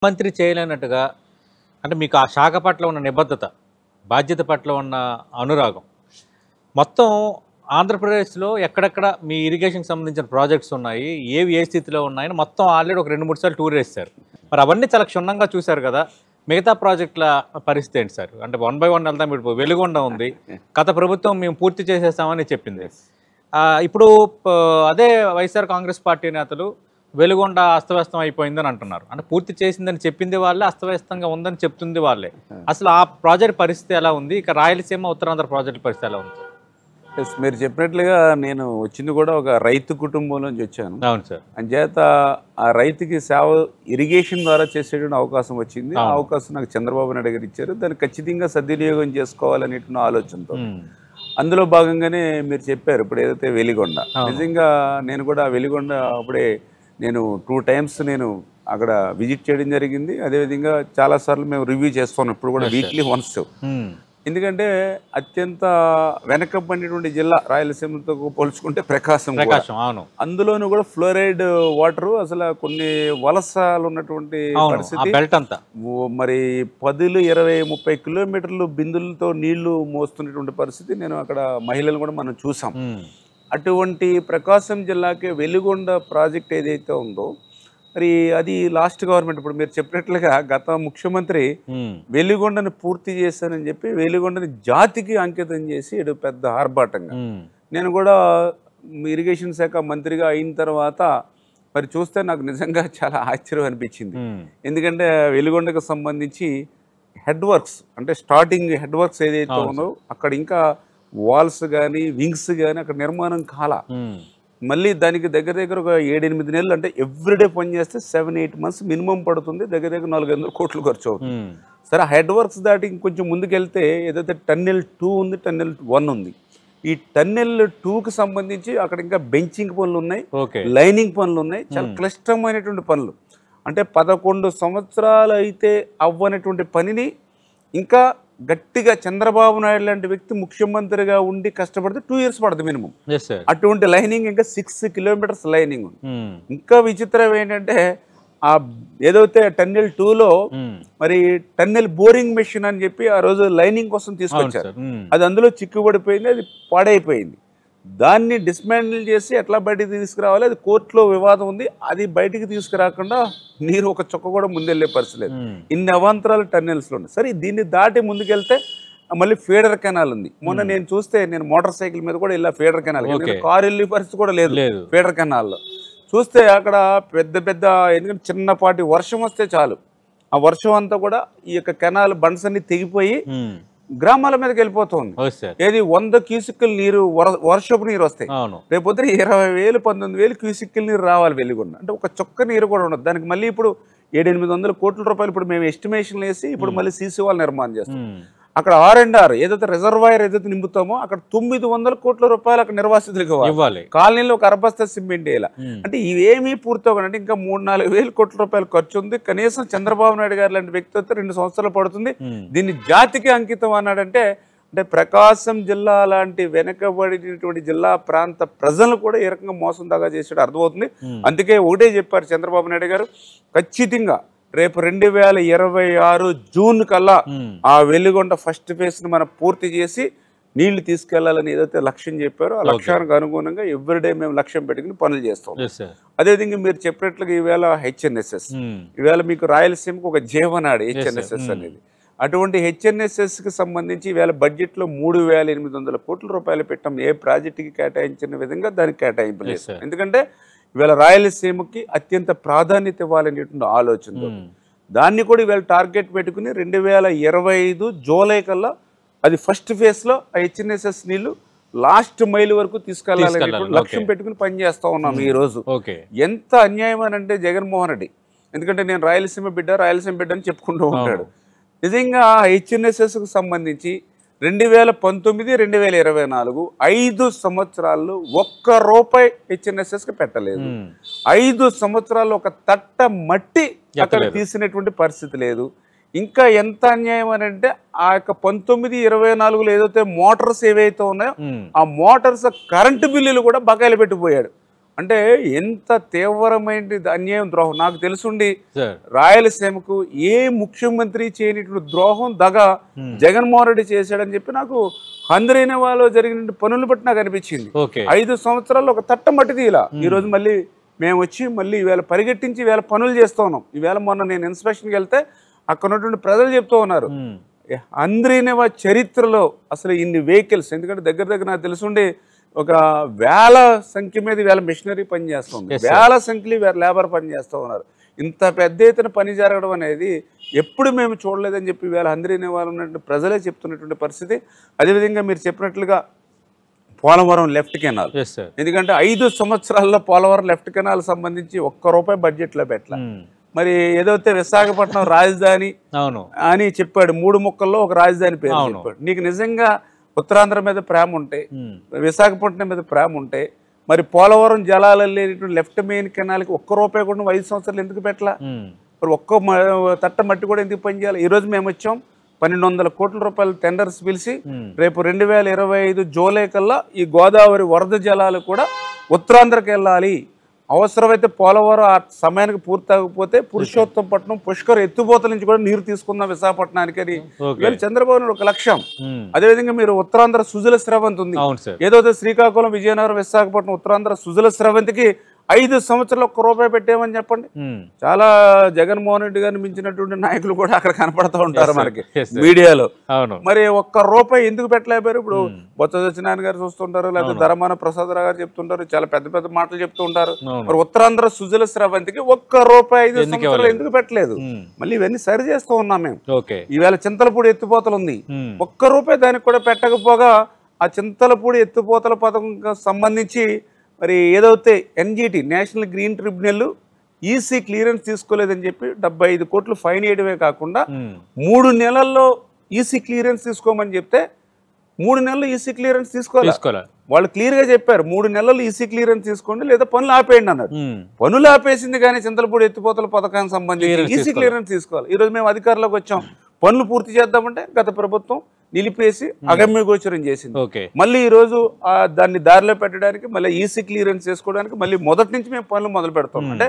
మంత్రి చేయలేనట్టుగా అంటే మీకు ఆ శాఖ పట్ల ఉన్న నిబద్ధత, బాధ్యత పట్ల ఉన్న అనురాగం మొత్తం ఆంధ్రప్రదేశ్‌లో ఎక్కడెక్కడ మీ ఇరిగేషన్‌కి సంబంధించిన ప్రాజెక్ట్స్ ఉన్నాయి, ఏవి ఏ స్థితిలో ఉన్నాయని మొత్తం ఆల్రెడీ ఒక 2, 3 సార్లు టూర్ ఏసారు. మరి అవన్నీ చాలా క్షుణ్ణంగా చూసారు కదా! మిగతా ప్రాజెక్టుల పరిస్థితి ఏంటి సార్? అంటే వన్ బై వన్ వెళ్దాం. ఇప్పుడు వెలుగొండ ఉంది. గత ప్రభుత్వం మేము పూర్తి చేసేస్తామని చెప్పింది. ఇప్పుడు అదే వైఎస్ఆర్ కాంగ్రెస్ పార్టీ నేతలు వెలుగొండ అస్తవ్యస్తం అయిపోయిందని అంటున్నారు. అంటే పూర్తి చేసిందని చెప్పింది వాళ్ళే, అస్తవ్యస్తంగా ఉందని చెప్తుంది వాళ్ళే. అసలు ఆ ప్రాజెక్ట్ పరిస్థితి ఎలా ఉంది? ఇక రాయలసీమ, ఉత్తరాంధ్ర ప్రాజెక్ట్ పరిస్థితి ఎలా ఉంది? మీరు చెప్పినట్లుగా నేను వచ్చింది కూడా ఒక రైతు కుటుంబం నుంచి వచ్చాను. అవును సార్. అంచేత ఆ రైతుకి సేవ ఇరిగేషన్ ద్వారా చేసేటువంటి అవకాశం వచ్చింది. ఆ అవకాశం నాకు చంద్రబాబు నాయుడు గారు ఇచ్చారు. దాన్ని ఖచ్చితంగా సద్వినియోగం చేసుకోవాలనేటువంటి ఆలోచనతో అందులో భాగంగానే మీరు చెప్పారు ఇప్పుడు ఏదైతే వెలిగొండ. నిజంగా నేను కూడా వెలిగొండ అప్పుడే నేను 2 టైమ్స్ నేను అక్కడ విజిట్ చేయడం జరిగింది. అదేవిధంగా చాలాసార్లు మేము రివ్యూ చేస్తాం ఇప్పుడు కూడా వీక్లీ వన్స్. ఎందుకంటే అత్యంత వెనకబడినటువంటి జిల్లా రాయలసీమతో పోల్చుకుంటే ప్రకాశం. అందులోనూ కూడా ఫ్లోరైడ్ వాటర్ అసలు కొన్ని వలసలు ఉన్నటువంటి పరిస్థితి. మరి 10, 20, 30 కిలోమీటర్లు బిందులతో నీళ్లు మోస్తున్నటువంటి పరిస్థితి నేను అక్కడ మహిళలు కూడా మనం చూసాం. అటువంటి ప్రకాశం జిల్లాకి వెలుగొండ ప్రాజెక్ట్ ఏదైతే ఉందో మరి అది లాస్ట్ గవర్నమెంట్ ఇప్పుడు మీరు చెప్పినట్లుగా గత ముఖ్యమంత్రి వెలుగొండని పూర్తి చేశానని చెప్పి వెలుగొండని జాతికి అంకితం చేసి ఇటు పెద్ద ఆర్భాటంగా నేను కూడా ఇరిగేషన్ శాఖ మంత్రిగా అయిన తర్వాత మరి చూస్తే నాకు నిజంగా చాలా ఆశ్చర్యం అనిపించింది. ఎందుకంటే వెలుగొండకు సంబంధించి హెడ్ వర్క్స్ అంటే స్టార్టింగ్ హెడ్ వర్క్స్ ఏదైతే ఉందో అక్కడ ఇంకా వాల్స్ కానీ వింగ్స్ కానీ అక్కడ నిర్మాణం కాల. మళ్ళీ దానికి దగ్గర దగ్గర ఒక 7-8 నెలలు అంటే ఎవ్రీడే పని చేస్తే 7-8 మంత్స్ మినిమం పడుతుంది. దగ్గర దగ్గర 400 కోట్లు ఖర్చు అవుతుంది. సరే హెడ్ వర్క్స్ దాటి ఇంకొంచెం ముందుకెళ్తే ఏదైతే టన్నెల్ 2 ఉంది, టన్నెల్ 1 ఉంది. ఈ టన్నెల్ 2కి సంబంధించి అక్కడ ఇంకా బెంచింగ్ పనులు ఉన్నాయి, లైనింగ్ పనులు ఉన్నాయి, చాలా క్లిష్టమైనటువంటి పనులు. అంటే 11 సంవత్సరాలు అయితే అవ్వనటువంటి పనిని ఇంకా గట్టిగా చంద్రబాబు నాయుడు లాంటి వ్యక్తి ముఖ్యమంత్రిగా ఉండి కష్టపడితే 2 years పడుతుంది మినిమం. అటువంటి లైనింగ్ ఇంకా 6 kilometers లైనింగ్ ఉంది. ఇంకా విచిత్రం ఏంటంటే ఆ ఏదైతే టన్నెల్ 2లో మరి టన్నెల్ బోరింగ్ మెషిన్ అని చెప్పి ఆ రోజు లైనింగ్ కోసం తీసుకొచ్చారు. అది అందులో చిక్కుబడిపోయింది, అది పాడైపోయింది. దాన్ని డిస్మాండిల్ చేసి ఎట్లా బయటికి తీసుకురావాలి, అది కోర్టులో వివాదం ఉంది. అది బయటికి తీసుకురాకుండా నీరు ఒక చుక్క కూడా ముందెళ్ళే పరిస్థితి లేదు. ఇన్ని అవాంతరాలు టన్నెల్స్లో ఉన్నాయి. సరే దీన్ని దాటి ముందుకెళ్తే మళ్ళీ ఫీడర్ కెనాల్ ఉంది. మొన్న నేను చూస్తే నేను మోటార్ సైకిల్ మీద కూడా ఇలా ఫీడర్ కెనాల్, కారు వెళ్ళే పరిస్థితి కూడా లేదు ఫీడర్ కెనాల్లో. చూస్తే అక్కడ పెద్ద పెద్ద ఎందుకంటే చిన్నపాటి వర్షం వస్తే చాలు ఆ వర్షం అంతా కూడా ఈ యొక్క కెనాల్ బండ్స్ అన్ని తెగిపోయి గ్రామాల మీదకి వెళ్ళిపోతుంది. ఏది 100 క్యూసిక్కుల నీరు వర్షపు నీరు వస్తాయి. రేపొద్దున 20,000, 19,000 క్యూసిక్కుల నీరు రావాలి వెలుగొండ. అంటే ఒక చొక్క నీరు కూడా ఉండదు. దానికి మళ్ళీ ఇప్పుడు 700-800 కోట్ల రూపాయలు ఇప్పుడు మేము ఎస్టిమేషన్ వేసి ఇప్పుడు మళ్ళీ సీసీ వాళ్ళు నిర్మాణం చేస్తాం. అక్కడ R&R ఏదైతే రిజర్వాయర్ ఏదైతే నింపుతామో అక్కడ 900 కోట్ల రూపాయలు అక్కడ నిర్వాసితులకు ఇవ్వాలి. కాలనీలో ఒక అరబస్తా సిమెంట్ వేయాలి. అంటే ఇవేమీ పూర్తవునంటే ఇంకా 3-4 వేల కోట్ల రూపాయలు ఖర్చు ఉంది. కనీసం చంద్రబాబు నాయుడు గారు లాంటి వ్యక్తి అయితే 2 సంవత్సరాలు పడుతుంది. దీన్ని జాతికి అంకితం అన్నాడంటే అంటే ప్రకాశం జిల్లా లాంటి వెనకబడినటువంటి జిల్లా ప్రాంత ప్రజలు కూడా ఏ రకంగా మోసం దాకా చేసాడు అర్థమవుతుంది. అందుకే ఒకటే చెప్పారు చంద్రబాబు నాయుడు గారు, ఖచ్చితంగా రేపు 2026 జూన్ కల్లా ఆ వెలుగొండ ఫస్ట్ ఫేజ్ ని మనం పూర్తి చేసి నీళ్లు తీసుకెళ్లాలని ఏదైతే లక్ష్యం చెప్పారో ఆ లక్ష్యానికి అనుగుణంగా ఎవ్రీడే మేము లక్ష్యం పెట్టుకుని పనులు చేస్తాం. అదేవిధంగా మీరు చెప్పినట్లుగా ఈవేళ HNSS ఈవేళ మీకు రాయలసీమకు ఒక జీవనాడి HNSS అనేది. అటువంటి HNSSకి సంబంధించి ఈవేళ బడ్జెట్లో 3,800 కోట్ల రూపాయలు పెట్టాం. ఏ ప్రాజెక్టుకి కేటాయించిన విధంగా దానికి కేటాయింపు లేదు. ఎందుకంటే ఇవాళ రాయలసీమకి అత్యంత ప్రాధాన్యత ఇవ్వాలనేటువంటి ఆలోచన దాన్ని కూడా ఇవాళ టార్గెట్ పెట్టుకుని 2025 జూలై కల్లా అది ఫస్ట్ ఫేజ్లో HNSS నీళ్లు లాస్ట్ మైల్ వరకు తీసుకెళ్లాలని లక్ష్యం పెట్టుకుని పనిచేస్తా ఉన్నాం ఈ రోజు. ఎంత అన్యాయం అని అంటే జగన్మోహన్ రెడ్డి, ఎందుకంటే నేను రాయలసీమ బిడ్డ అని చెప్పుకుంటూ ఉంటాడు. నిజంగా HNSSకు సంబంధించి 2019, 2024 5 సంవత్సరాల్లో ₹1 HNSSకి పెట్టలేదు. 5 సంవత్సరాల్లో ఒక తట్ట మట్టి అక్కడ తీసినటువంటి పరిస్థితి లేదు. ఇంకా ఎంత అన్యాయం అని అంటే ఆ యొక్క 19, 24లో ఏదైతే మోటార్స్ ఏవైతే ఉన్నాయో ఆ మోటార్స్ కరెంటు బిల్లులు కూడా బకాయిలు పెట్టిపోయాడు. అంటే ఎంత తీవ్రమైన అన్యాయం, ద్రోహం. నాకు తెలుసుండి సార్ రాయలసీమకు ఏ ముఖ్యమంత్రి చేయనటువంటి ద్రోహం, దగ జగన్మోహన్ రెడ్డి చేశాడని చెప్పి నాకు హంద్రీనేవాలో జరిగిన పనులు బట్టి నాకు అనిపించింది. ఓకే 5 సంవత్సరాల్లో ఒక తట్ట మట్టిది ఇలా. ఈరోజు మళ్ళీ మేము వచ్చి మళ్ళీ ఈవేళ పరిగెట్టించి ఈవేళ పనులు చేస్తూ ఉన్నాం. ఈవేళ మొన్న నేను ఇన్స్పెక్షన్కి వెళ్తే అక్కడ ఉన్నటువంటి ప్రజలు చెప్తూ ఉన్నారు, హంద్రీనేవా చరిత్రలో అసలు ఇన్ని వెహికల్స్, ఎందుకంటే దగ్గర నాకు తెలుసుండి ఒక వేల సంఖ్య మీద వేల మిషనరీ పని చేస్తుంది, వేల సంఖ్యలో వేల లేబర్ పని చేస్తూ ఉన్నారు. ఇంత పెద్ద ఎత్తున పని జరగడం అనేది ఎప్పుడు మేము చూడలేదని చెప్పి వేళ హంద్రీనేవాలో ఉన్నటువంటి ప్రజలే చెప్తున్నటువంటి పరిస్థితి. అదేవిధంగా మీరు చెప్పినట్లుగా పోలవరం లెఫ్ట్ కెనాల్, ఎందుకంటే 5 సంవత్సరాల్లో పోలవరం లెఫ్ట్ కెనాల్ సంబంధించి ₹1 బడ్జెట్లో పెట్టాల. మరి ఏదైతే విశాఖపట్నం రాజధాని అని చెప్పాడు, 3 ముక్కల్లో ఒక రాజధాని పేరు చెప్పాడు. నీకు నిజంగా ఉత్తరాంధ్ర మీద ప్రేమ ఉంటే, విశాఖపట్నం మీద ప్రేమ ఉంటే, మరి పోలవరం జలాలు లేనటువంటి లెఫ్ట్ మెయిన్ కెనాల్కి ₹1 కూడా 5 సంవత్సరాలు ఎందుకు పెట్టాల? మరి ఒక్క తట్ట మట్టి కూడా ఎందుకు పనిచేయాలి? ఈరోజు మేము వచ్చాం, 1200 కోట్ల రూపాయల టెండర్స్ పిలిచి రేపు 2025 జూలై కల్లా ఈ గోదావరి వరద జలాలు కూడా ఉత్తరాంధ్రకి వెళ్ళాలి. అవసరమైతే పోలవరం ఆ సమయానికి పూర్తకపోతే పురుషోత్తంపట్నం పుష్కర్ ఎత్తుపోతల నుంచి కూడా నీరు తీసుకుందాం విశాఖపట్నానికి అని చంద్రబాబు నాయుడు ఒక లక్ష్యం. అదేవిధంగా మీరు ఉత్తరాంధ్ర సుజల స్రవంతి ఉంది, ఏదైతే శ్రీకాకుళం విజయనగరం విశాఖపట్నం ఉత్తరాంధ్ర సుజల స్రవంతికి 5 సంవత్సరాలు ₹1 పెట్టేమని చెప్పండి. చాలా జగన్మోహన్ రెడ్డి గారిని మించినటువంటి నాయకులు కూడా అక్కడ కనపడుతూ ఉంటారు మనకి మీడియాలో. మరి ₹1 ఎందుకు పెట్టలేపారు? ఇప్పుడు బొత్స సత్యనారాయణ గారు చూస్తుంటారు, లేకపోతే ధర్మాన ప్రసాదరావు గారు చెప్తుంటారు, చాలా పెద్ద పెద్ద మాటలు చెప్తూ ఉంటారు. మరి ఉత్తరాంధ్ర సుజల స్రవంతికి ₹1 5 సంవత్సరాలు ఎందుకు పెట్టలేదు? మళ్ళీ ఇవన్నీ సరి చేస్తూ ఉన్నాం మేము. ఈవేళ చింతలపూడి ఎత్తిపోతలు ఉంది, ₹1 దానికి కూడా పెట్టకపోగా ఆ చింతలపూడి ఎత్తిపోతల పథకం సంబంధించి మరి ఏదైతే NGT national green tribunal EC clearance తీసుకోలేదని చెప్పి 75 కోట్లు ఫైన్ వేయడమే కాకుండా 3 నెలల్లో ఈసీ క్లియరెన్స్ తీసుకోమని చెప్తే 3 నెలలు ఈసీ క్లియరెన్స్ తీసుకోవాలి. వాళ్ళు క్లియర్ గా చెప్పారు 3 నెలలు ఈసీ క్లియరెన్స్ తీసుకోండి లేదా పనులు ఆపేయండి అన్నారు. పనులు ఆపేసింది కానీ చింతలపూడి ఎత్తిపోతల పథకానికి సంబంధించి ఈసీ క్లియరెన్స్ తీసుకోవాలి. ఈరోజు మేము అధికారంలోకి వచ్చాం, పనులు పూర్తి చేద్దామంటే గత ప్రభుత్వం నిలిపేసి అగమ్య గోచరం చేసింది. మళ్ళీ ఈ రోజు దాన్ని దారిలో పెట్టడానికి మళ్ళీ ఈసీ క్లియరెన్స్ చేసుకోవడానికి మళ్ళీ మొదటి నుంచి మేము పనులు మొదలు పెడతాం. అంటే